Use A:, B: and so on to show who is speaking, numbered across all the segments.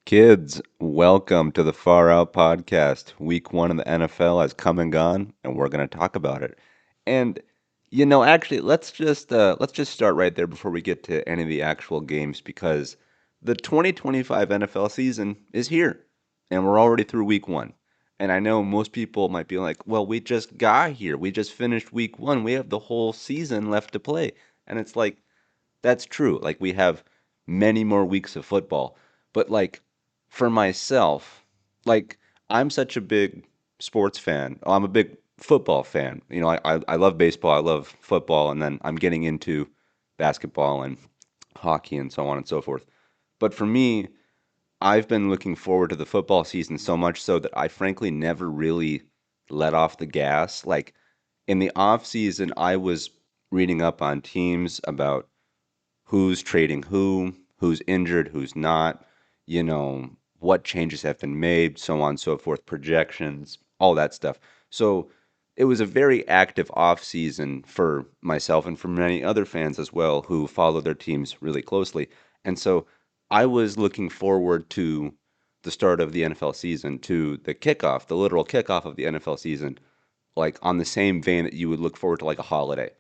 A: Kids, welcome to the Far Out Podcast. Week one of the NFL has come and gone, and we're going to talk about it. And actually, let's just start right there before we get to any of the actual games because the 2025 NFL season is here, and we're already through week one. And I know most people might be like, "Well, we just got here. We just finished week one. We have the whole season left to play." And it's like, that's true. Like we have many more weeks of football. But like for myself, like I'm such a big sports fan. I'm a big football fan. I love baseball, I love football, and then I'm getting into basketball and hockey and so on and so forth. But for me, I've been looking forward to the football season so much so that I frankly never really let off the gas. Like in the off season, I was reading up on teams about who's trading who's injured, who's not, what changes have been made, so on and so forth, projections, all that stuff. So it was a very active off season for myself and for many other fans as well who follow their teams really closely. And so I was looking forward to the start of the NFL season, to the kickoff, the literal kickoff of the NFL season, like on the same vein that you would look forward to like a holiday.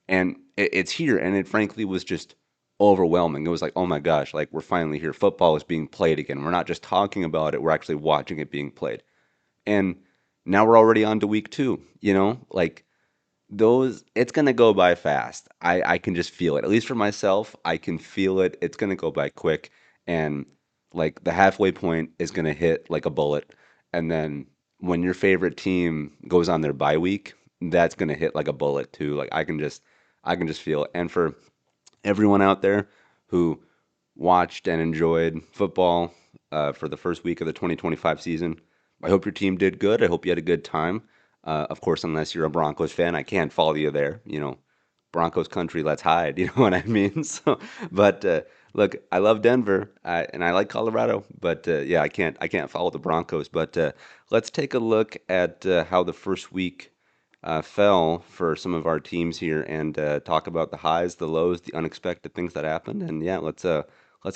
A: And it's here, and it frankly was just overwhelming. It was like, oh my gosh, like we're finally here. Football is being played again. We're not just talking about it, we're actually watching it being played. And now we're already on to week two, like those, it's going to go by fast. I can just feel it. At least for myself, I can feel it. It's going to go by quick. And like the halfway point is going to hit like a bullet. And then when your favorite team goes on their bye week, that's going to hit like a bullet too. Like I can just feel it. And for everyone out there who watched and enjoyed football for the first week of the 2025 season. I hope your team did good. I hope you had a good time. Of course, unless you're a Broncos fan, I can't follow you there. Broncos country, let's hide. You know what I mean? But look, I love Denver and I like Colorado, but yeah, I can't follow the Broncos. But let's take a look at how the first week fell for some of our teams here and talk about the highs, the lows, the unexpected things that happened. And yeah, let's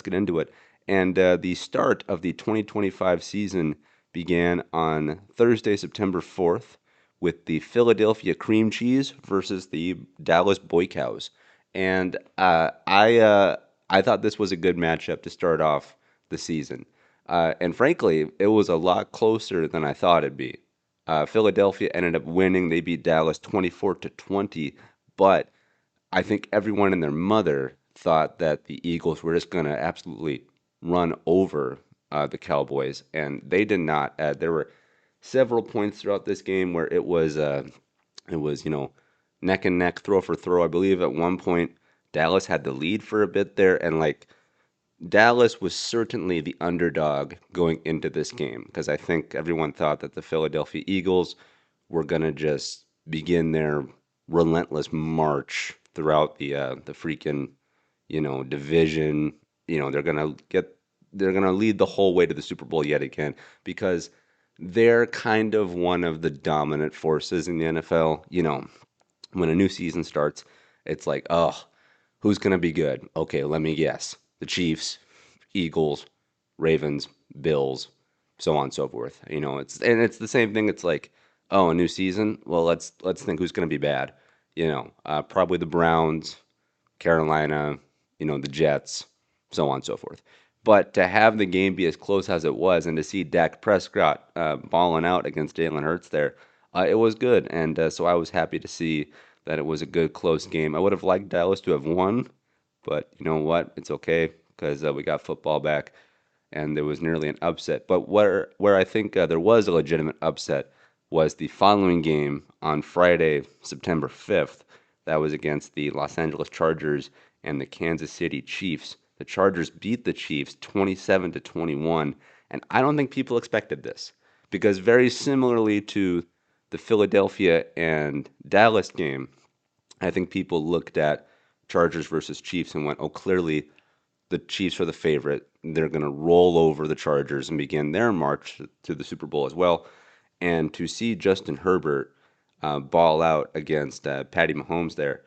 A: get into it. And the start of the 2025 season began on Thursday, September 4th, with the Philadelphia Cream Cheese versus the Dallas Boy Cows. And I thought this was a good matchup to start off the season. And frankly, it was a lot closer than I thought it'd be. Philadelphia ended up winning. They beat Dallas 24-20, but I think everyone and their mother thought that the Eagles were just going to absolutely run over the Cowboys, and they did not. There were several points throughout this game where it was neck and neck, throw for throw. I believe at one point Dallas had the lead for a bit there, and like Dallas was certainly the underdog going into this game because I think everyone thought that the Philadelphia Eagles were going to just begin their relentless march throughout the freaking division. They're going to lead the whole way to the Super Bowl yet again because they're kind of one of the dominant forces in the NFL. When a new season starts, it's like, oh, who's going to be good? Okay, let me guess. The Chiefs, Eagles, Ravens, Bills, so on and so forth. It's the same thing. It's like, oh, a new season. Well, let's think who's going to be bad. Probably the Browns, Carolina, the Jets, so on and so forth. But to have the game be as close as it was, and to see Dak Prescott balling out against Jalen Hurts there, it was good. And so I was happy to see that it was a good close game. I would have liked Dallas to have won, but you know what? It's okay because we got football back, and there was nearly an upset. But where I think there was a legitimate upset was the following game on Friday, September 5th. That was against the Los Angeles Chargers and the Kansas City Chiefs. The Chargers beat the Chiefs 27-21, and I don't think people expected this because very similarly to the Philadelphia and Dallas game, I think people looked at Chargers versus Chiefs and went, "Oh, clearly the Chiefs are the favorite. They're going to roll over the Chargers and begin their march to the Super Bowl as well." And to see Justin Herbert ball out against Patty Mahomes there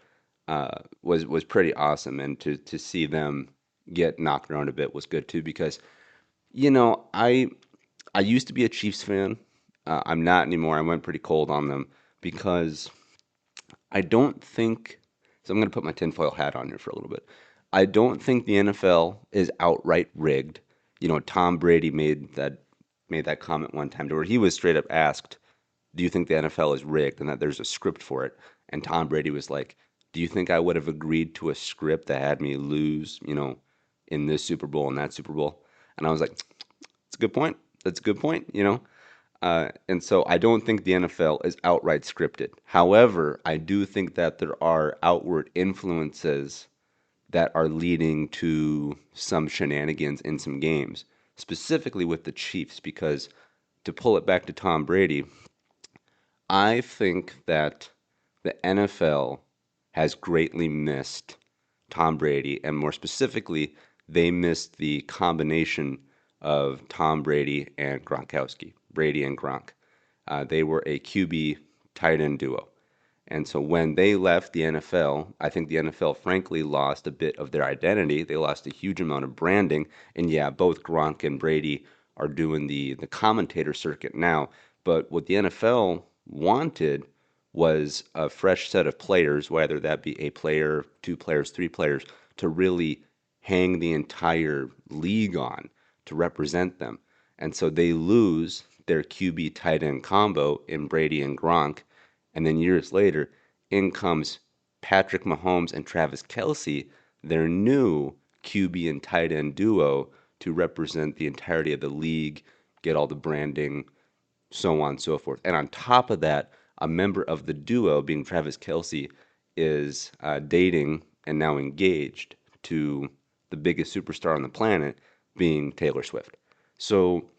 A: was pretty awesome. And to see them get knocked around a bit was good too because
B: I used to be a Chiefs fan. I'm not anymore. I went pretty cold on them because I don't think. So I'm going to put my tinfoil hat on here for a little bit. I don't think the NFL is outright rigged. Tom Brady made that comment one time to where he was straight up asked, "Do you think the NFL is rigged and that there's a script for it?" And Tom Brady was like, "Do you think I would have agreed to a script that had me lose, in this Super Bowl and that Super Bowl?" And I was like, "It's a good point. That's a good point." And so I don't think the NFL is outright scripted. However, I do think that there are outward influences that are leading to some shenanigans in some games, specifically with the Chiefs, because to pull it back to Tom Brady, I think that the NFL has greatly missed Tom Brady, and more specifically, they missed the combination of Tom Brady and Gronkowski, Brady and Gronk. They were a QB tight end duo. And so when they left the NFL, I think the NFL frankly lost a bit of their identity. They lost a huge amount of branding. And yeah, both Gronk and Brady are doing the commentator circuit now. But what the NFL wanted was a fresh set of players, whether that be a player, two players, three players, to really hang the entire league on to represent them. And so they lose their QB tight end combo in Brady and Gronk, and then years later, in comes Patrick Mahomes and Travis Kelce, their new QB and tight end duo to represent the entirety of the league, get all the branding, so on and so forth. And on top of that, a member of the duo, being Travis Kelce, is dating and now engaged to the biggest superstar on the planet, being Taylor Swift. So,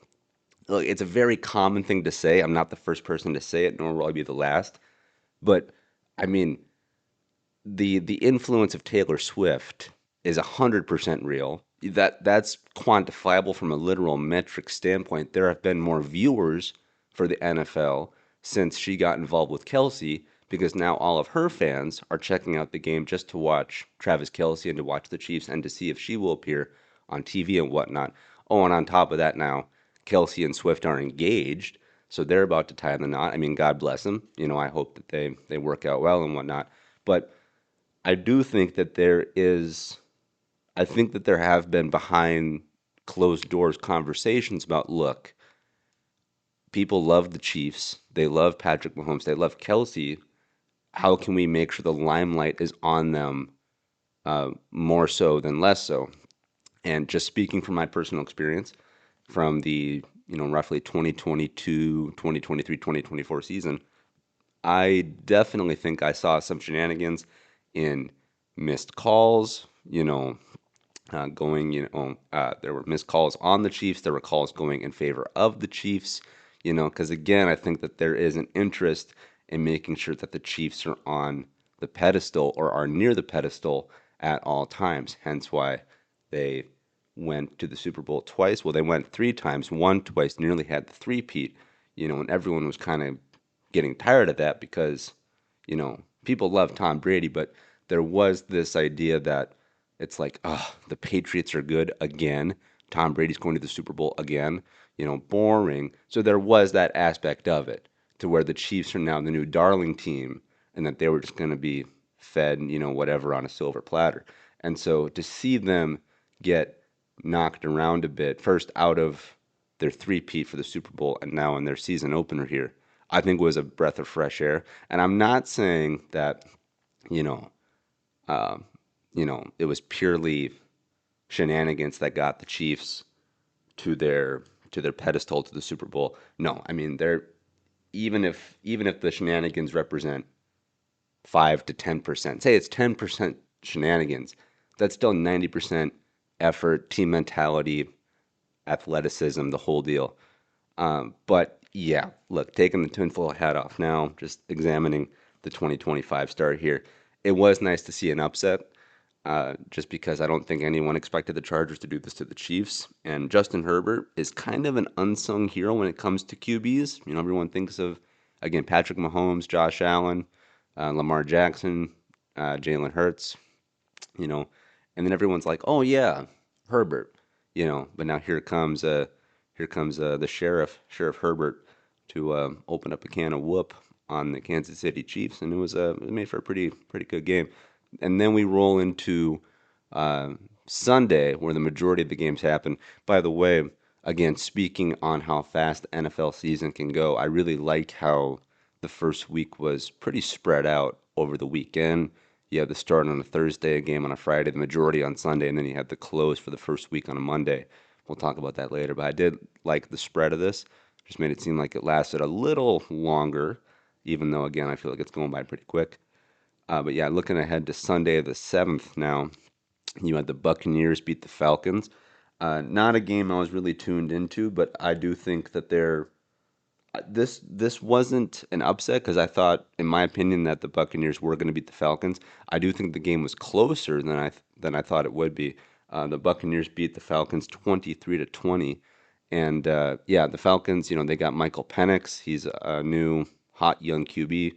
B: look, it's a very common thing to say. I'm not the first person to say it, nor will I be the last. But I mean, the influence of Taylor Swift is 100% real. That's quantifiable from a literal metric standpoint. There have been more viewers for the NFL since she got involved with Kelsey because now all of her fans are checking out the game just to watch Travis Kelsey and to watch the Chiefs and to see if she will appear on TV and whatnot. Oh, and on top of that now, Kelsey and Swift are engaged, so they're about to tie the knot. I mean, God bless them. I hope that they work out well and whatnot. But I do think that I think that there have been behind closed doors conversations about, look, people love the Chiefs. They love Patrick Mahomes. They love Kelsey. How can we make sure the limelight is on them more so than less so? And just speaking from my personal experience from the, roughly 2022, 2023, 2024 season, I definitely think I saw some shenanigans in missed calls, there were missed calls on the Chiefs. There were calls going in favor of the Chiefs, because again, I think that there is an interest in making sure that the Chiefs are on the pedestal or are near the pedestal at all times. Hence why they went to the Super Bowl twice. Well, they went three times, won twice, nearly had the three-peat, and everyone was kind of getting tired of that because, people love Tom Brady, but there was this idea that it's like, oh, the Patriots are good again. Tom Brady's going to the Super Bowl again. Boring. So there was that aspect of it to where the Chiefs are now the new darling team and that they were just going to be fed, whatever on a silver platter. And so to see them get knocked around a bit, first out of their three-peat for the Super Bowl and now in their season opener here, I think was a breath of fresh air. And I'm not saying that, you know, uh, it was purely shenanigans that got the Chiefs to their pedestal to the Super Bowl. No, I mean they're even if the shenanigans represent 5 to 10%, say it's 10% shenanigans, that's still 90% effort, team mentality, athleticism, the whole deal. But yeah, look, taking the tinfoil hat off now, just examining the 2025 start here. It was nice to see an upset, just because I don't think anyone expected the Chargers to do this to the Chiefs. And Justin Herbert is kind of an unsung hero when it comes to QBs. Everyone thinks of, again, Patrick Mahomes, Josh Allen, Lamar Jackson, Jalen Hurts, you know, and then everyone's like, oh yeah, Herbert. But now here comes the Sheriff Herbert, to open up a can of whoop on the Kansas City Chiefs, and it made for a pretty good game. And then we roll into uh, Sunday, where the majority of the games happen. By the way, again, speaking on how fast the NFL season can go, I really liked how the first week was pretty spread out over the weekend. You had the start on a Thursday, a game on a Friday, the majority on Sunday, and then you had the close for the first week on a Monday. We'll talk about that later, but I did like the spread of this. Just made it seem like it lasted a little longer, even though, again, I feel like it's going by pretty quick. But yeah, looking ahead to Sunday the 7th now, you had the Buccaneers beat the Falcons. Not a game I was really tuned into, but I do think that this wasn't an upset, because I thought, in my opinion, that the Buccaneers were going to beat the Falcons. I do think the game was closer than I thought it would be. The Buccaneers beat the Falcons 23-20, and yeah, the Falcons, they got Michael Penix. He's a new hot young QB,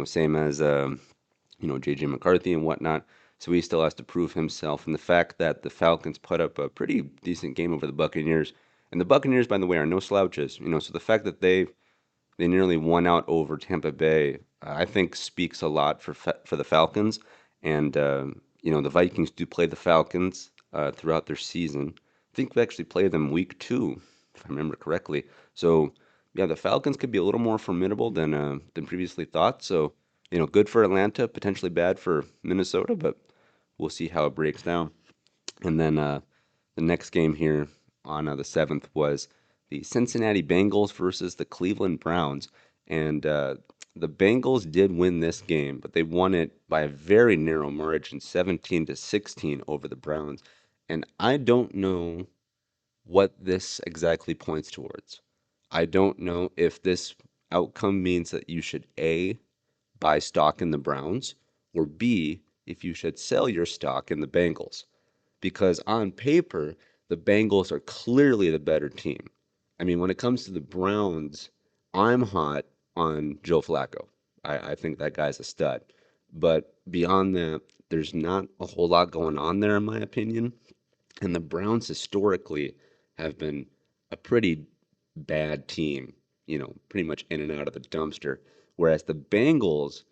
B: same as JJ McCarthy and whatnot. So he still has to prove himself. And the fact that the Falcons put up a pretty decent game over the Buccaneers, and the Buccaneers, by the way, are no slouches. So the fact that they nearly won out over Tampa Bay, I think speaks a lot for the Falcons. And the Vikings do play the Falcons throughout their season. I think we actually play them week 2, if I remember correctly. So yeah, the Falcons could be a little more formidable than previously thought. So good for Atlanta, potentially bad for Minnesota, but we'll see how it breaks down. And then the next game here on the 7th was the Cincinnati Bengals versus the Cleveland Browns. And the Bengals did win this game, but they won it by a very narrow margin, 17-16 over the Browns. And I don't know what this exactly points towards. I don't know if this outcome means that you should A, buy stock in the Browns, or B, if you should sell your stock in the Bengals. Because on paper, the Bengals are clearly the better team. I mean, when it comes to the Browns, I'm hot on Joe Flacco. I think that guy's a stud. But beyond that, there's not a whole lot going on there, in my opinion. And the Browns historically have been a pretty bad team, pretty much in and out of the dumpster. Whereas the Bengals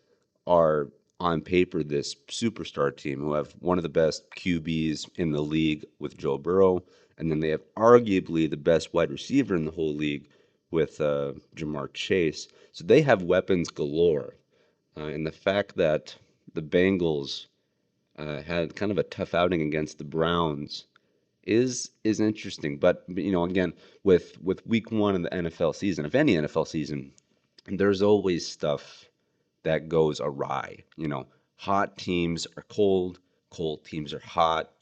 B: are, on paper, this superstar team who have one of the best QBs in the league with Joe Burrow. And then they have arguably the best wide receiver in the whole league with Jamar Chase. So they have weapons galore. And the fact that the Bengals had kind of a tough outing against the Browns is interesting. But again, with week 1 of the NFL season, of any NFL season, there's always stuff that goes awry. Hot teams are cold, cold teams are hot.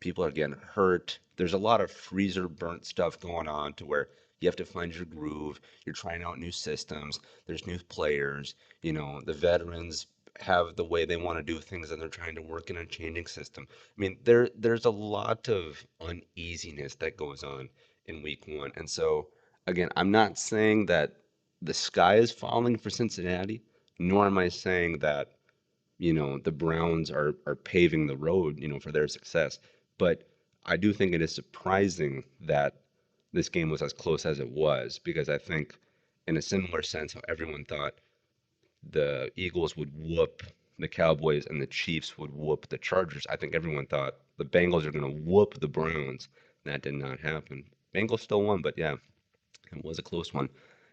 B: People are getting hurt. There's a lot of freezer burnt stuff going on, to where you have to find your groove. You're trying out new systems. There's new players. The veterans have the way they want to do things, and they're trying to work in a changing system. I mean, there's a lot of uneasiness that goes on in week 1. And so, again, I'm not saying that the sky is falling for Cincinnati, nor am I saying that, the Browns are paving the road, for their success. But I do think it is surprising that this game was as close as it was, because I think, in a similar sense, how everyone thought the Eagles would whoop the Cowboys and the Chiefs would whoop the Chargers, I think everyone thought the Bengals are going to whoop the Browns. That did not happen. Bengals still won, but yeah, it was a close one.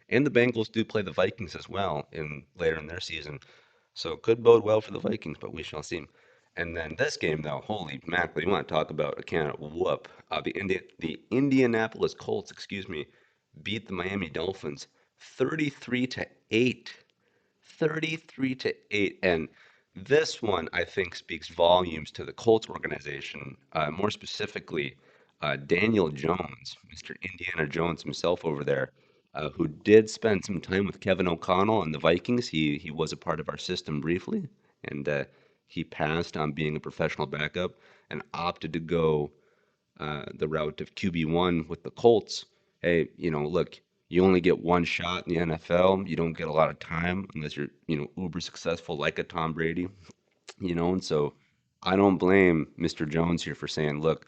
B: And the Bengals do play the Vikings as well in later in their season. So it could bode well for the Vikings, but we shall see. And then this game, though, holy mackerel, you want to talk about a can of whoop. The Indianapolis Colts, excuse me, beat the Miami Dolphins 33-8. 33-8. And this one, I think, speaks volumes to the Colts organization, more specifically, Daniel Jones, Mr. Indiana Jones himself over there, who did spend some time with Kevin O'Connell and the Vikings. He was a part of our system briefly, and he passed on being a professional backup and opted to go the route of QB1 with the Colts. Hey, look, you only get one shot in the NFL. You don't get a lot of time unless you're, uber successful like a Tom Brady, and so I don't blame Mr. Jones here for saying, look,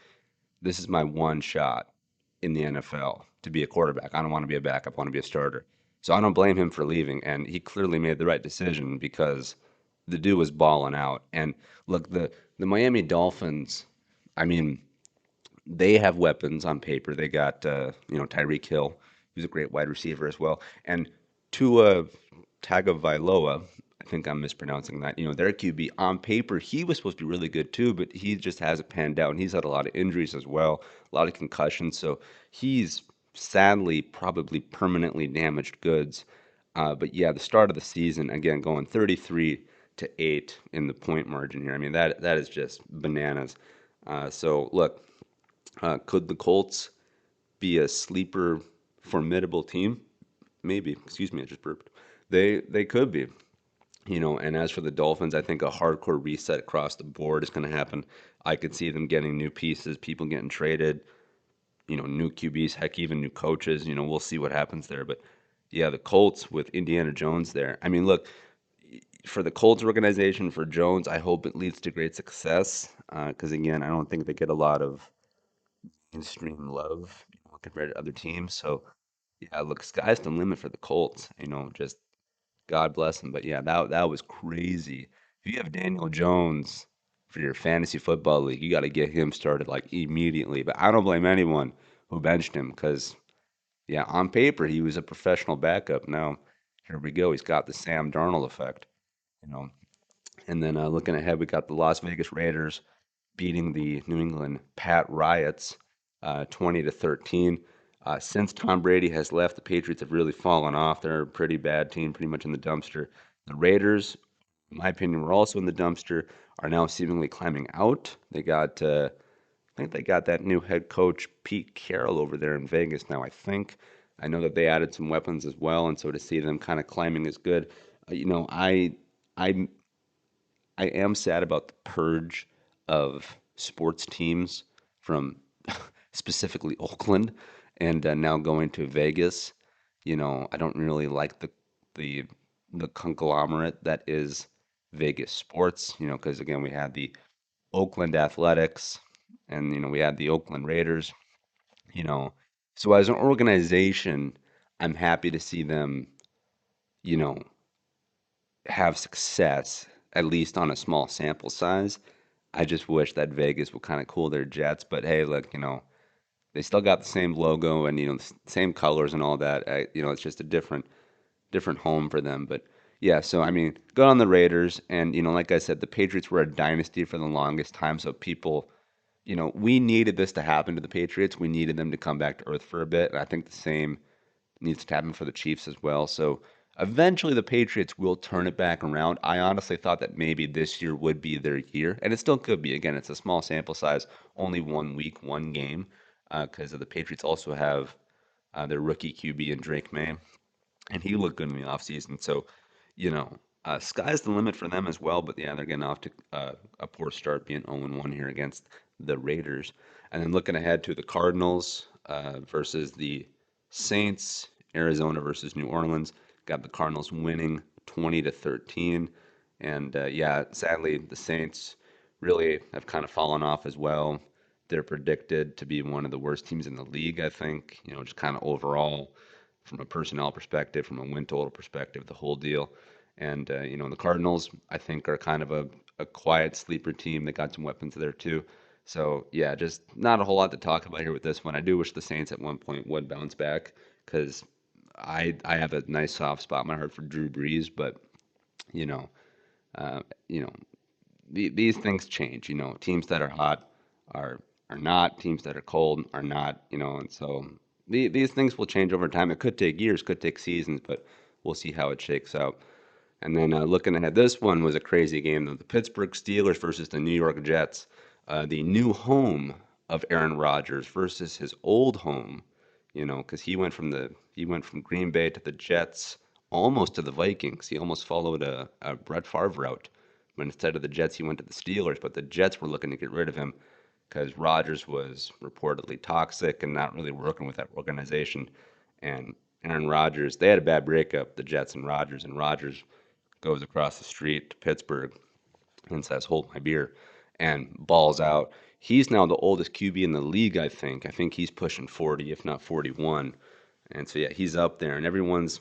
B: this is my one shot in the NFL to be a quarterback. I don't want to be a backup. I want to be a starter. So I don't blame him for leaving, and he clearly made the right decision because the dude was balling out. And look, the Miami Dolphins, I mean, they have weapons on paper. They got Tyreek Hill, who's a great wide receiver as well, and Tua Tagovailoa. I think I'm mispronouncing that. Their QB on paper, he was supposed to be really good too, but he just hasn't panned out, and he's had a lot of injuries as well, a lot of concussions. So he's sadly probably permanently damaged goods. But yeah, the start of the season again going 33-8 in the point margin here. I mean that is just bananas. So look, could the Colts be a sleeper, formidable team? Maybe. Excuse me, I just burped. They could be. And as for the Dolphins, I think a hardcore reset across the board is going to happen. I could see them getting new pieces, people getting traded, new QBs, heck, even new coaches. We'll see what happens there. But yeah, the Colts with Indiana Jones there. I mean, look, for the Colts organization, for Jones, I hope it leads to great success. Because again, I don't think they get a lot of mainstream love, compared to other teams. So yeah, look, sky's the limit for the Colts. Just God bless them. But yeah, that was crazy. If you have Daniel Jones for your fantasy football league, you got to get him started like immediately. But I don't blame anyone who benched him because yeah, on paper he was a professional backup. Now here we go. He's got the Sam Darnold effect. You know, and then looking ahead, we got the Las Vegas Raiders beating the New England Pat Riots 20-13. Since Tom Brady has left, the Patriots have really fallen off. They're a pretty bad team, pretty much in the dumpster. The Raiders, in my opinion, were also in the dumpster, are now seemingly climbing out. I think they got that new head coach Pete Carroll over there in Vegas now. I know that they added some weapons as well, and so to see them kind of climbing is good. I I am sad about the purge of sports teams from specifically Oakland and now going to Vegas. I don't really like the the conglomerate that is Vegas sports. Because again, we had the Oakland Athletics and we had the Oakland Raiders. You know, so as an organization, I'm happy to see them. You know, have success, at least on a small sample size. I just wish that Vegas would kind of cool their jets. But hey, look, they still got the same logo and the same colors and all that. It's just a different home for them. But yeah, so I mean, good on the Raiders. And like I said, the Patriots were a dynasty for the longest time. So people, we needed this to happen to the Patriots. We needed them to come back to earth for a bit. And I think the same needs to happen for the Chiefs as well. So eventually the Patriots will turn it back around. I honestly thought that maybe this year would be their year, and it still could be. Again, it's a small sample size, only 1 week, one game, because the Patriots also have their rookie QB in Drake May, and he looked good in the offseason. So, sky's the limit for them as well. But yeah, they're getting off to a poor start, being 0-1 here against the Raiders. And then looking ahead to the Cardinals versus the Saints, Arizona versus New Orleans. Got the Cardinals winning 20-13. And yeah, sadly, the Saints really have kind of fallen off as well. They're predicted to be one of the worst teams in the league, I think, just kind of overall from a personnel perspective, from a win total perspective, the whole deal. And, the Cardinals, I think, are kind of a quiet sleeper team. They got some weapons there, too. So, yeah, just not a whole lot to talk about here with this one. I do wish the Saints at one point would bounce back because I have a nice soft spot in my heart for Drew Brees, but, you know, uh, you know, these things change. Teams that are hot are not. Teams that are cold are not. And so these things will change over time. It could take years, could take seasons, but we'll see how it shakes out. And then looking ahead, this one was a crazy game. The Pittsburgh Steelers versus the New York Jets, the new home of Aaron Rodgers versus his old home. Because he went from Green Bay to the Jets, almost to the Vikings. He almost followed a Brett Favre route. But instead of the Jets, he went to the Steelers. But the Jets were looking to get rid of him because Rodgers was reportedly toxic and not really working with that organization. And Aaron Rodgers, they had a bad breakup, the Jets and Rodgers goes across the street to Pittsburgh and says, "Hold my beer," and balls out. he's now the oldest QB in the league, I think. I think he's pushing 40, if not 41. And so, yeah, he's up there, and everyone's,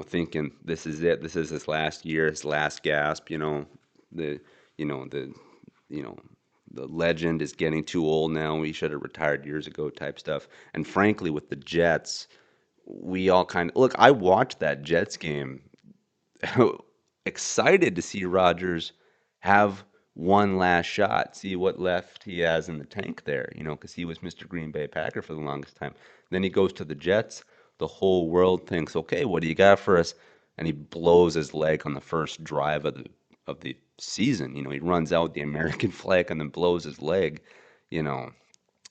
B: thinking this is it. This is his last year, his last gasp. The, you know, the, you know, the legend is getting too old now. He should have retired years ago, type stuff. And frankly, with the Jets, we all kind of look. I watched that Jets game, excited to see Rodgers have one last shot, see what left he has in the tank there, because he was Mr. Green Bay Packer for the longest time. Then he goes to the Jets. The whole world thinks, okay, what do you got for us? And he blows his leg on the first drive of the season. He runs out the American flag and then blows his leg. You know,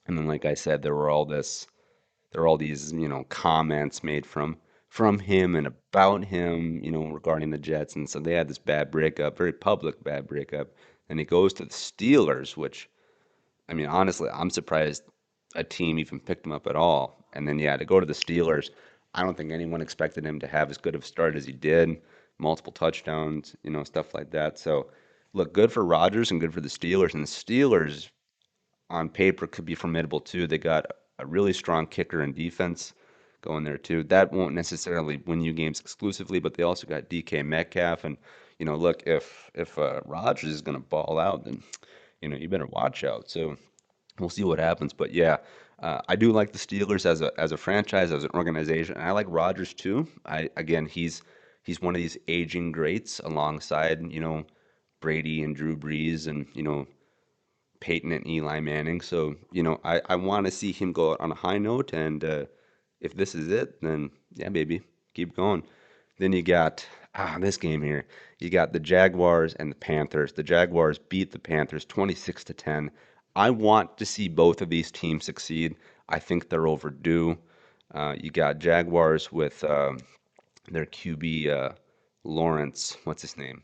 B: and then like I said, there are all these comments made from him and about him regarding the Jets, and so they had this bad breakup, very public bad breakup, and he goes to the Steelers, which, I mean, honestly, I'm surprised a team even picked him up at all. And then, yeah, to go to the Steelers, I don't think anyone expected him to have as good of a start as he did, multiple touchdowns, stuff like that. So look, good for Rodgers and good for the Steelers, and the Steelers on paper could be formidable too. They got a really strong kicker and defense going there too. That won't necessarily win you games exclusively, but they also got DK Metcalf. And look, if Rodgers is going to ball out, then you better watch out. So we'll see what happens. But yeah, I do like the Steelers as a franchise, as an organization, and I like Rodgers too. I again, he's one of these aging greats alongside Brady and Drew Brees and Peyton and Eli Manning. So, I want to see him go out on a high note. And if this is it, then yeah, baby, keep going. Then you got this game here. You got the Jaguars and the Panthers. The Jaguars beat the Panthers 26-10. I want to see both of these teams succeed. I think they're overdue. You got Jaguars with their QB Lawrence. What's his name?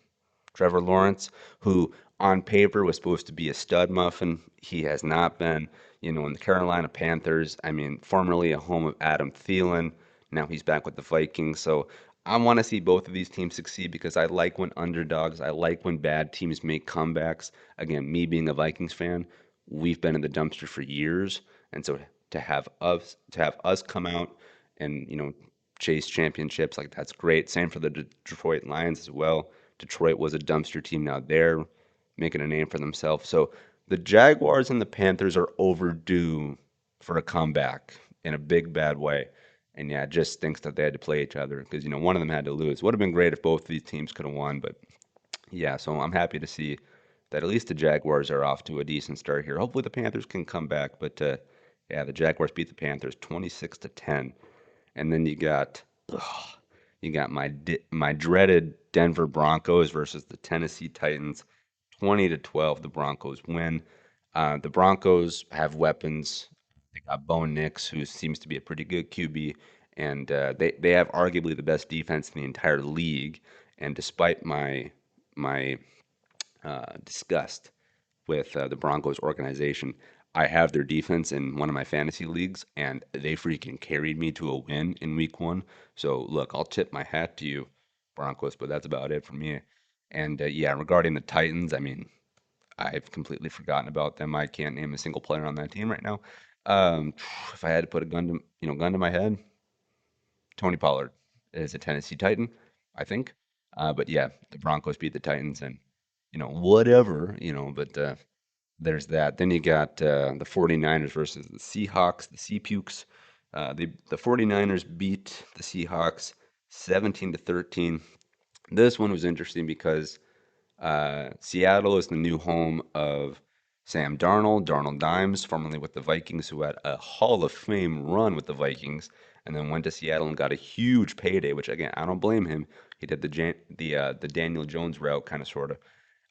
B: Trevor Lawrence, who on paper was supposed to be a stud muffin. He has not been. In the Carolina Panthers, I mean, formerly a home of Adam Thielen. Now he's back with the Vikings. So I want to see both of these teams succeed because I like when underdogs, I like when bad teams make comebacks. Again, me being a Vikings fan, we've been in the dumpster for years. And so to have us come out and, chase championships, like that's great. Same for the Detroit Lions as well. Detroit was a dumpster team. Now they're making a name for themselves. So the Jaguars and the Panthers are overdue for a comeback in a big bad way. And yeah, it just stinks that they had to play each other because one of them had to lose. Would have been great if both of these teams could have won, but yeah. So I'm happy to see that at least the Jaguars are off to a decent start here. Hopefully the Panthers can come back, but yeah, the Jaguars beat the Panthers 26-10, and then you got my dreaded Denver Broncos versus the Tennessee Titans. 20-12, the Broncos win. The Broncos have weapons. They got Bo Nix, who seems to be a pretty good QB, and they have arguably the best defense in the entire league. And despite my disgust with the Broncos organization, I have their defense in one of my fantasy leagues, and they freaking carried me to a win in week one. So, look, I'll tip my hat to you, Broncos, but that's about it for me. And yeah, regarding the Titans, I mean, I've completely forgotten about them. I can't name a single player on that team right now. Um, if I had to put a gun to my head, Tony Pollard is a Tennessee Titan, I think. But yeah, the Broncos beat the Titans, and whatever, but there's that. Then you got the 49ers versus the Seahawks, the Sea Pukes. The 49ers beat the Seahawks 17-13. This one was interesting because Seattle is the new home of Sam Darnold, Darnold Dimes, formerly with the Vikings, who had a Hall of Fame run with the Vikings, and then went to Seattle and got a huge payday. Which again, I don't blame him. He did the Daniel Jones route, kind of sorta.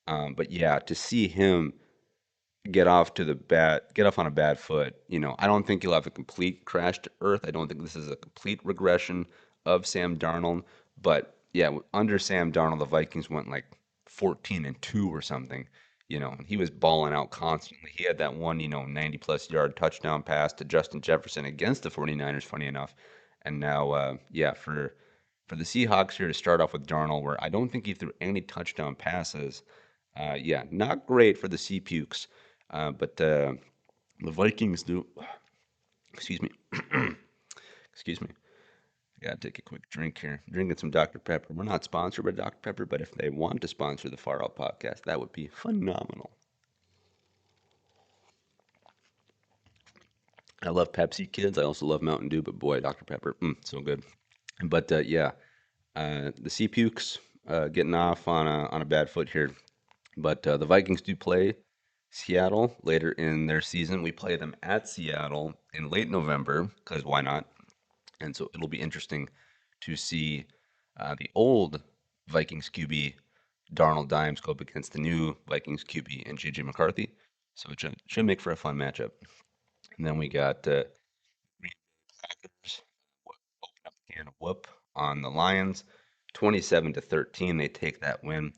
B: But yeah, to see him get off on a bad foot. I don't think he'll have a complete crash to earth. I don't think this is a complete regression of Sam Darnold. But yeah, under Sam Darnold, the Vikings went like 14-2 or something. He was balling out constantly. He had that one, 90 plus yard touchdown pass to Justin Jefferson against the 49ers, funny enough. And now, yeah, for the Seahawks here to start off with Darnold, where I don't think he threw any touchdown passes. Yeah, not great for the Sea Pukes. But the Vikings do. Excuse me. Excuse me. I gotta take a quick drink here. Drinking some Dr. Pepper. We're not sponsored by Dr. Pepper, but if they want to sponsor the Far Out podcast, that would be phenomenal. I love Pepsi, kids. I also love Mountain Dew, but boy, Dr. Pepper, so good. But yeah, the Sea Pukes getting off on a bad foot here. But the Vikings do play Seattle later in their season. We play them at Seattle in late November because why not? And so it'll be interesting to see the old Vikings QB Darnold Dimes go up against the new Vikings QB and JJ McCarthy. So it should make for a fun matchup. And then we got Green Bay Packers open up a can of whoop on the Lions, 27-13. They take that win.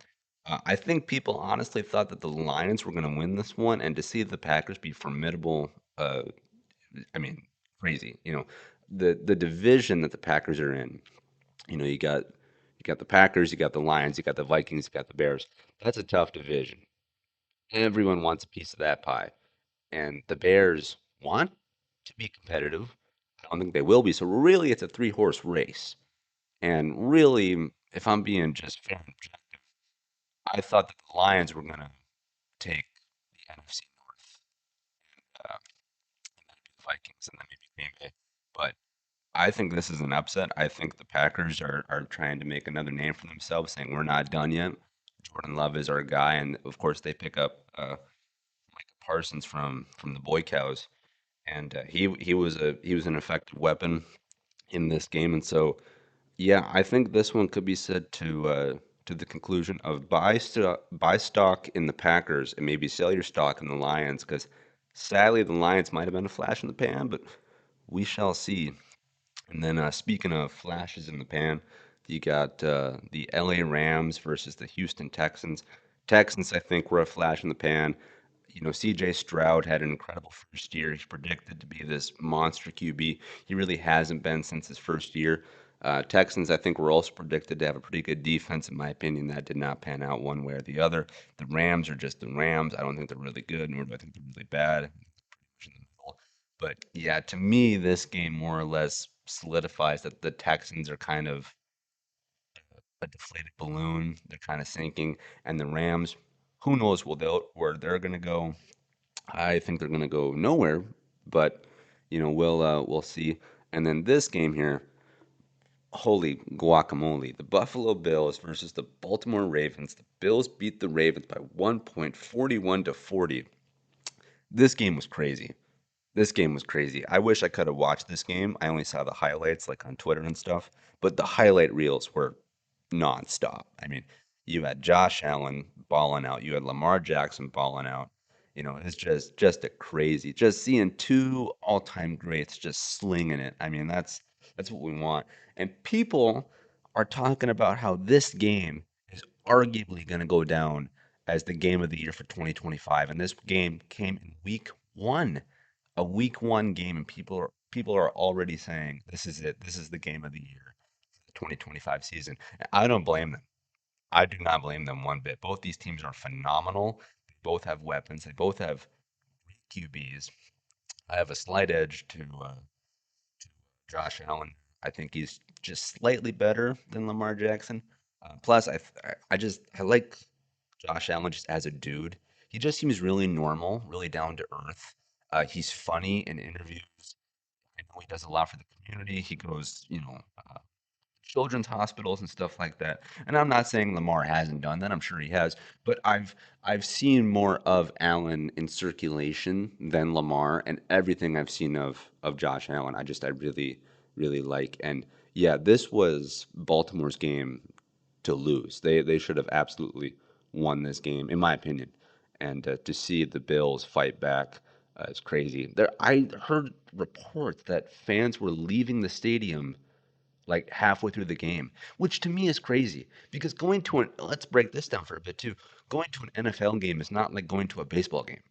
B: I think people honestly thought that the Lions were going to win this one, and to see the Packers be formidable, I mean, crazy. The division that the Packers are in. You got the Packers, you got the Lions, you got the Vikings, you got the Bears. That's a tough division. Everyone wants a piece of that pie, and the Bears want to be competitive. I don't think they will be. So really, it's a three-horse race. And really, if I'm being just fair and objective, I thought that the Lions were going to take the NFC North, and then the Vikings, and then maybe Green Bay. But I think this is an upset. I think the Packers are trying to make another name for themselves, saying we're not done yet. Jordan Love is our guy, and of course they pick up Micah Parsons from the Boy Cows, and he was an effective weapon in this game, and so yeah, I think this one could be said to the conclusion of buy stock in the Packers and maybe sell your stock in the Lions because sadly the Lions might have been a flash in the pan, but we shall see. And then speaking of flashes in the pan, you got the LA Rams versus the Houston Texans. Texans, I think, were a flash in the pan. CJ Stroud had an incredible first year. He's predicted to be this monster QB. He really hasn't been since his first year. Texans, I think, were also predicted to have a pretty good defense. In my opinion, that did not pan out one way or the other. The Rams are just the Rams. I don't think they're really good, nor do I think they're really bad. In the middle. But yeah, to me, this game more or less solidifies that the Texans are kind of a deflated balloon. They're kind of sinking, and the Rams, who knows where they're going to go. I think they're going to go nowhere, but we'll see. And then this game here, holy guacamole, the Buffalo Bills versus the Baltimore Ravens. The Bills beat the Ravens by 1 point, 41 to 40. This game was crazy. This game was crazy. I wish I could have watched this game. I only saw the highlights like on Twitter and stuff, but the highlight reels were nonstop. I mean, you had Josh Allen balling out, you had Lamar Jackson balling out. It's just a crazy. Just seeing two all-time greats just slinging it. I mean, that's what we want. And people are talking about how this game is arguably going to go down as the game of the year for 2025. And this game came in week 1, a week 1 game, and people are already saying this is it. This is the game of the year, the 2025 season. I don't blame them. I do not blame them one bit. Both these teams are phenomenal. They both have weapons. They both have great QBs. I have a slight edge to Josh Allen. I think he's just slightly better than Lamar Jackson. Plus, I like Josh Allen just as a dude. He just seems really normal, really down to earth. He's funny in interviews. I know he does a lot for the community. He goes, children's hospitals and stuff like that. And I'm not saying Lamar hasn't done that. I'm sure he has, but I've seen more of Allen in circulation than Lamar, and everything I've seen of Josh Allen, I really like. And yeah, this was Baltimore's game to lose. They should have absolutely won this game, in my opinion. And to see the Bills fight back is crazy. I heard reports that fans were leaving the stadium like halfway through the game, which to me is crazy because let's break this down for a bit too. Going to an NFL game is not like going to a baseball game.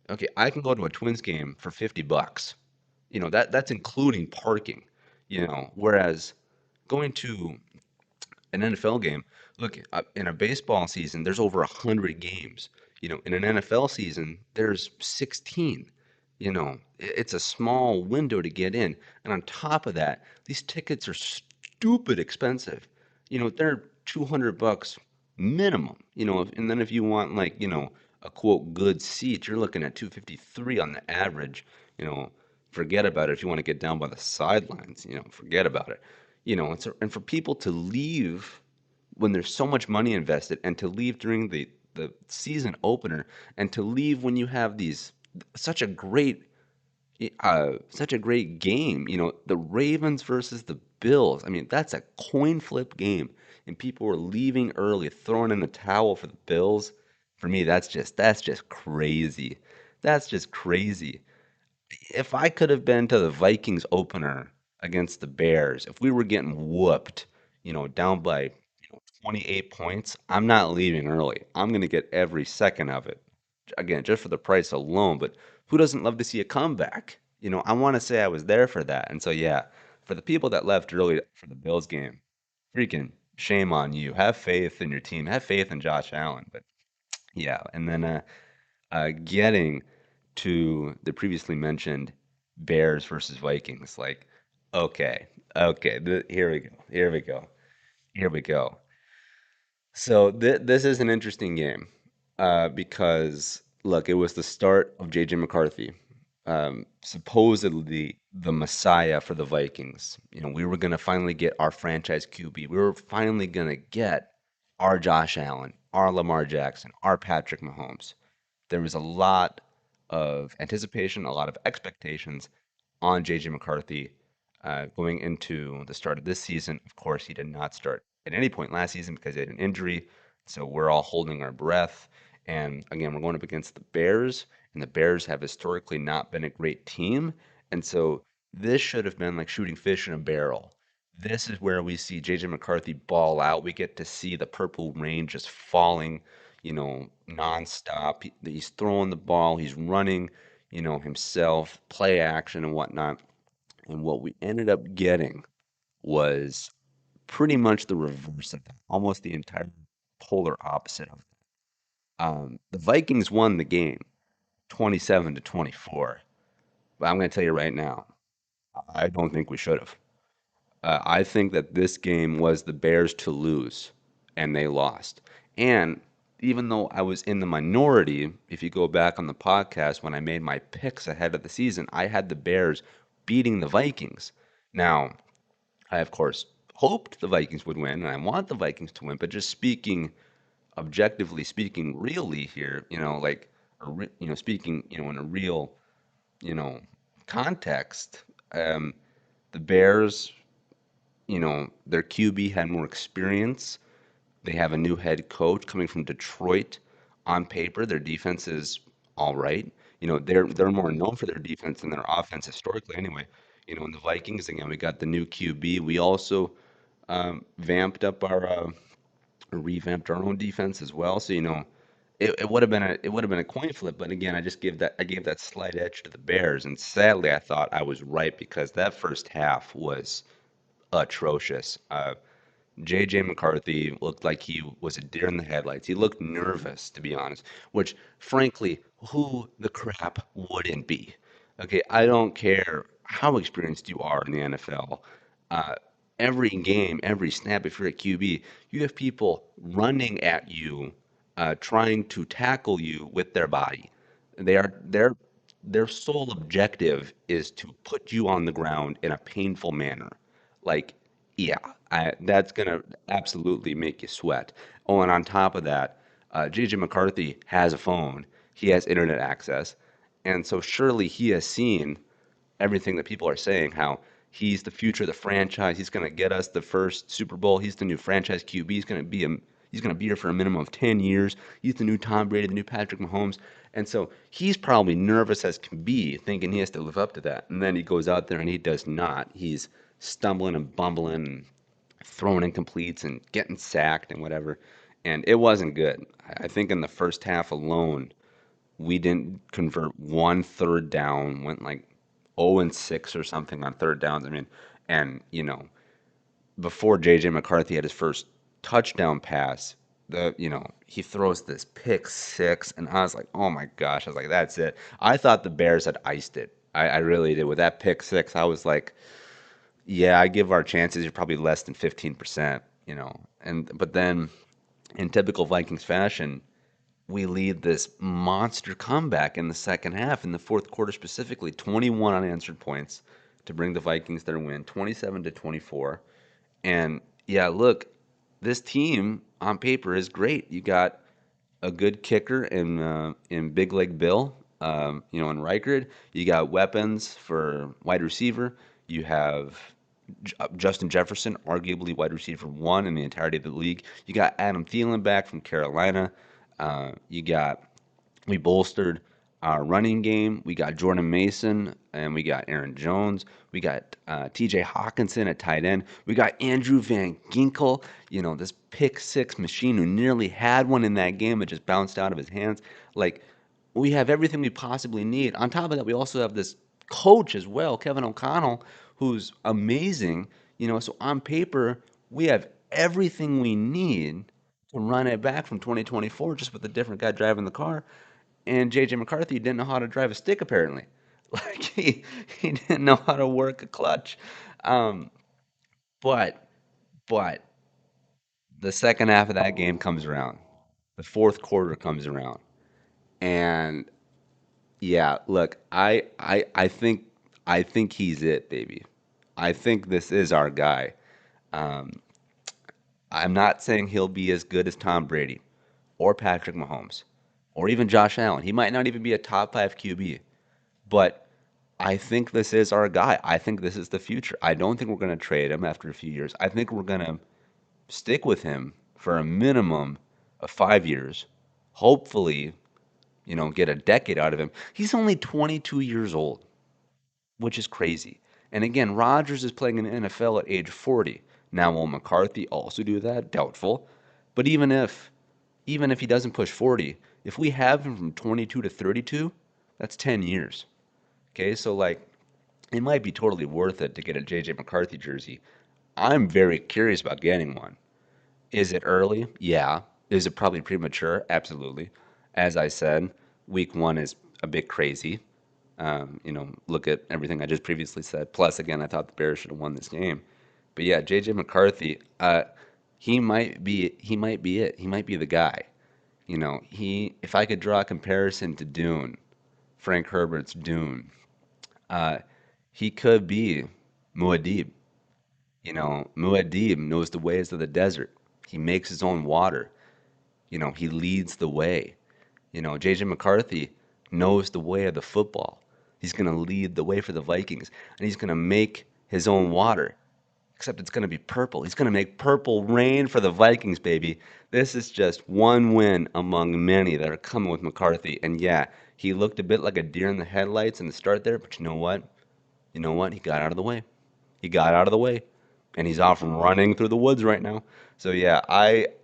B: Okay, I can go to a Twins game for $50. That's including parking, whereas going to an NFL game, look, in a baseball season, there's over 100 games. In an NFL season, there's 16. It's a small window to get in. And on top of that, these tickets are stupid expensive. They're $200 minimum. And then if you want like, a quote good seat, you're looking at 253 on the average. You know, Forget about it if you want to get down by the sidelines, forget about it. And for people to leave when there's so much money invested and to leave during the season opener and to leave when you have these such a great such a great game. The Ravens versus the Bills. I mean, that's a coin flip game, and people were leaving early, throwing in the towel for the Bills. For me, that's just crazy. That's just crazy. If I could have been to the Vikings opener against the Bears, if we were getting whooped, down by 28 points, I'm not leaving early. I'm going to get every second of it. Again, just for the price alone, but who doesn't love to see a comeback? I want to say I was there for that. And so, yeah, for the people that left early for the Bills game, freaking shame on you. Have faith in your team. Have faith in Josh Allen. But yeah, and then getting to the previously mentioned Bears versus Vikings, like, okay, okay, here we go. Here we go. Here we go. So this is an interesting game because look, it was the start of J.J. McCarthy, supposedly the messiah for the Vikings. We were going to finally get our franchise QB. We were finally going to get our Josh Allen, our Lamar Jackson, our Patrick Mahomes. There was a lot of anticipation, a lot of expectations on J.J. McCarthy going into the start of this season. Of course, he did not start at any point last season because he had an injury. So we're all holding our breath. And again, we're going up against the Bears, and the Bears have historically not been a great team. And so this should have been like shooting fish in a barrel. This is where we see JJ McCarthy ball out. We get to see the purple rain just falling, nonstop. He's throwing the ball, he's running, himself, play action and whatnot. And what we ended up getting was pretty much the reverse of that, almost the entire polar opposite of that. The Vikings won the game 27-24. But I'm going to tell you right now, I don't think we should have. I think that this game was the Bears to lose, and they lost. And even though I was in the minority, if you go back on the podcast when I made my picks ahead of the season, I had the Bears beating the Vikings. Now, I, of course, hoped the Vikings would win, and I want the Vikings to win, but just speaking objectively speaking, really here, speaking, in a real, you know, context, um, the Bears, their QB had more experience. They have a new head coach coming from Detroit. On paper, their defense is all right. They're more known for their defense than their offense historically, anyway. In the Vikings again, we got the new QB. We also vamped up revamped our own defense as well. So it would have been a coin flip. But again, I gave that slight edge to the Bears, and sadly, I thought I was right because that first half was atrocious. J.J. McCarthy looked like he was a deer in the headlights. He looked nervous, to be honest, which, frankly, who the crap wouldn't be? Okay, I don't care how experienced you are in the NFL. Uh, every game, every snap, if you're a QB, you have people running at you, trying to tackle you with their body. They are their sole objective is to put you on the ground in a painful manner. Like, yeah, that's gonna absolutely make you sweat. Oh, and on top of that, JJ McCarthy has a phone. He has internet access, and so surely he has seen everything that people are saying. How he's the future of the franchise. He's gonna get us the first Super Bowl. He's the new franchise QB. He's gonna be here for a minimum of 10 years. He's the new Tom Brady, the new Patrick Mahomes, and so he's probably nervous as can be, thinking he has to live up to that. And then he goes out there and he does not. He's stumbling and bumbling and throwing incompletes and getting sacked and whatever. And it wasn't good. I think in the first half alone, we didn't convert one third down, went like 0 and 6 or something on third downs. I mean, and before JJ McCarthy had his first touchdown pass, he throws this pick six, and I was like, oh my gosh, I was like, that's it. I thought the Bears had iced it. I really did with that pick six. I was like, yeah, I give our chances are probably less than 15%, and but then in typical Vikings fashion, we lead this monster comeback in the second half, in the fourth quarter specifically, 21 unanswered points to bring the Vikings their win, 27-24. And yeah, look, this team on paper is great. You got a good kicker in Big Leg Bill, in Reichard. You got weapons for wide receiver. You have Justin Jefferson, arguably wide receiver one in the entirety of the league. You got Adam Thielen back from Carolina. You got we bolstered our running game. We got Jordan Mason and we got Aaron Jones. We got T.J. Hawkinson at tight end. We got Andrew Van Ginkel, this pick six machine who nearly had one in that game that just bounced out of his hands. Like, we have everything we possibly need. On top of that, we also have this coach as well, Kevin O'Connell, who's amazing. So on paper, we have everything we need to run it back from 2024 just with a different guy driving the car. And JJ McCarthy didn't know how to drive a stick apparently. Like he didn't know how to work a clutch. Um, but but the second half of that game comes around. The fourth quarter comes around. And yeah, look, I think he's it, baby. I think this is our guy. Um, I'm not saying he'll be as good as Tom Brady or Patrick Mahomes or even Josh Allen. He might not even be a top five QB, but I think this is our guy. I think this is the future. I don't think we're going to trade him after a few years. I think we're going to stick with him for a minimum of 5 years. Hopefully, get a decade out of him. He's only 22 years old, which is crazy. And again, Rodgers is playing in the NFL at age 40. Now, will McCarthy also do that? Doubtful. But even if he doesn't push 40, if we have him from 22 to 32, that's 10 years. Okay, so like it might be totally worth it to get a JJ McCarthy jersey. I'm very curious about getting one. Is it early? Yeah. Is it probably premature? Absolutely. As I said, week one is a bit crazy. Look at everything I just previously said. Plus, again, I thought the Bears should have won this game. But yeah, JJ McCarthy, he might be it. He might be the guy. If I could draw a comparison to Dune, Frank Herbert's Dune, uh, he could be Muad'Dib. Muad'Dib knows the ways of the desert. He makes his own water. He leads the way. JJ McCarthy knows the way of the football. He's going to lead the way for the Vikings, and he's going to make his own water. Except it's going to be purple. He's going to make purple rain for the Vikings, baby. This is just one win among many that are coming with McCarthy. And yeah, he looked a bit like a deer in the headlights in the start there, but you know what? You know what? He got out of the way. He got out of the way, and he's off running through the woods right now. So yeah,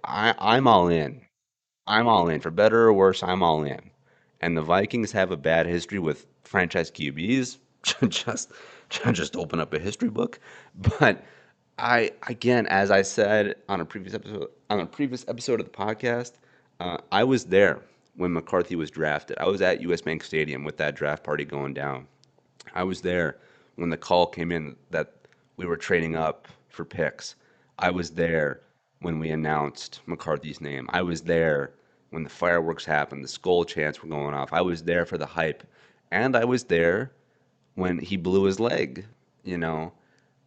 B: I'm all in. I'm all in. For better or worse, I'm all in. And the Vikings have a bad history with franchise QBs. just just open up a history book. But again, as I said on a previous episode of the podcast, I was there when McCarthy was drafted. I was at US Bank Stadium with that draft party going down. I was there when the call came in that we were trading up for picks. I was there when we announced McCarthy's name. I was there when the fireworks happened, the skull chants were going off. I was there for the hype. And I was there when he blew his leg, you know.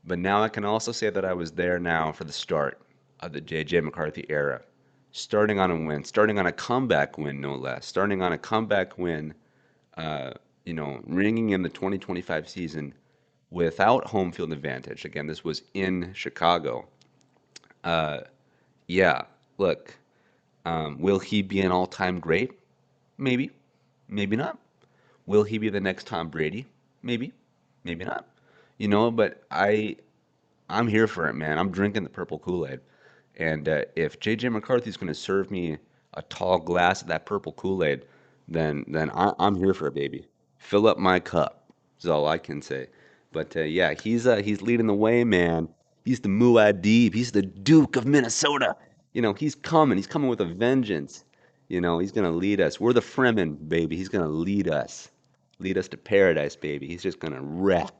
B: But now I can also say that I was there now for the start of the J.J. McCarthy era. Starting on a win, starting on a comeback win, no less. Starting on a comeback win, ringing in the 2025 season without home field advantage. Again, this was in Chicago. Uh, yeah, look, will he be an all-time great? Maybe, maybe not. Will he be the next Tom Brady? Maybe, maybe not. But I'm here for it, man. I'm drinking the purple Kool-Aid, and if JJ McCarthy's going to serve me a tall glass of that purple Kool-Aid, then I'm here for it, baby. Fill up my cup. Is all I can say. But yeah, he's leading the way, man. He's the Muad'Dib. He's the Duke of Minnesota. he's coming. He's coming with a vengeance. He's gonna lead us. We're the Fremen, baby. He's gonna lead us to paradise, baby. He's just gonna wreck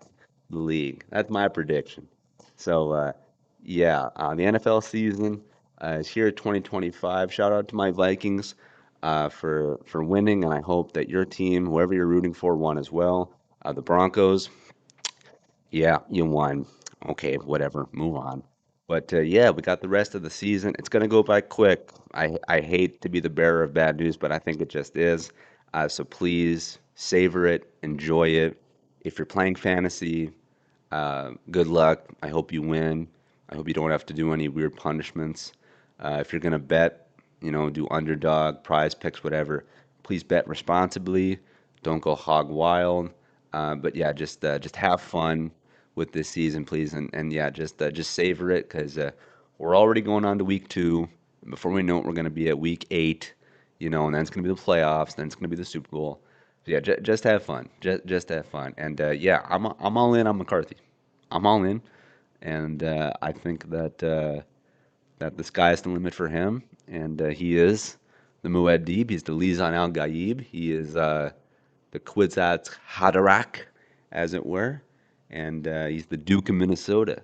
B: the league. That's my prediction. So, yeah, the NFL season is here, 2025. Shout out to my Vikings for winning, and I hope that your team, whoever you're rooting for, won as well. The Broncos, yeah, you won. Okay, whatever. Move on. But yeah, we got the rest of the season. It's gonna go by quick. I hate to be the bearer of bad news, but I think it just is. So please savor it, enjoy it. If you're playing fantasy, good luck. I hope you win. I hope you don't have to do any weird punishments. If you're gonna bet, do underdog, prize picks, whatever. Please bet responsibly. Don't go hog wild. But yeah, just have fun with this season, please, and yeah, just savor it because we're already going on to week 2. Before we know it, we're gonna be at week 8. And then it's gonna be the playoffs. Then it's gonna be the Super Bowl. So yeah, just have fun. Just have fun. And yeah, I'm all in on McCarthy. I'm all in, and I think that the sky's the limit for him, and he is the Muad'Dib. He's the Lisan Al Gaib. He is the Kwisatz Haderach, as it were, and he's the Duke of Minnesota.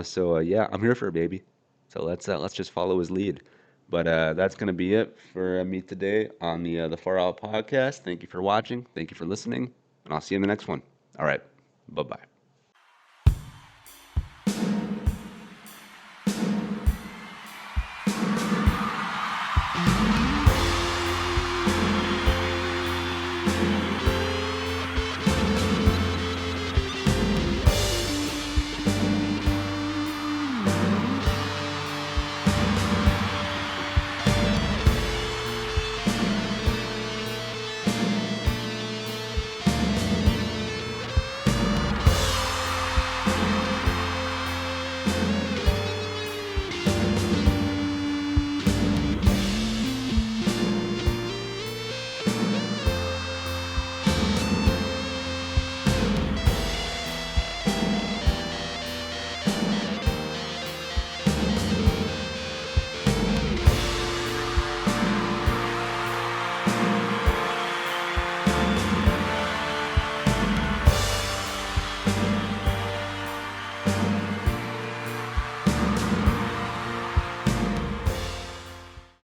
B: So yeah, I'm here for it, baby. So let's just follow his lead. But that's gonna be it for me today on the Far Out podcast. Thank you for watching. Thank you for listening, and I'll see you in the next one. All right, bye bye.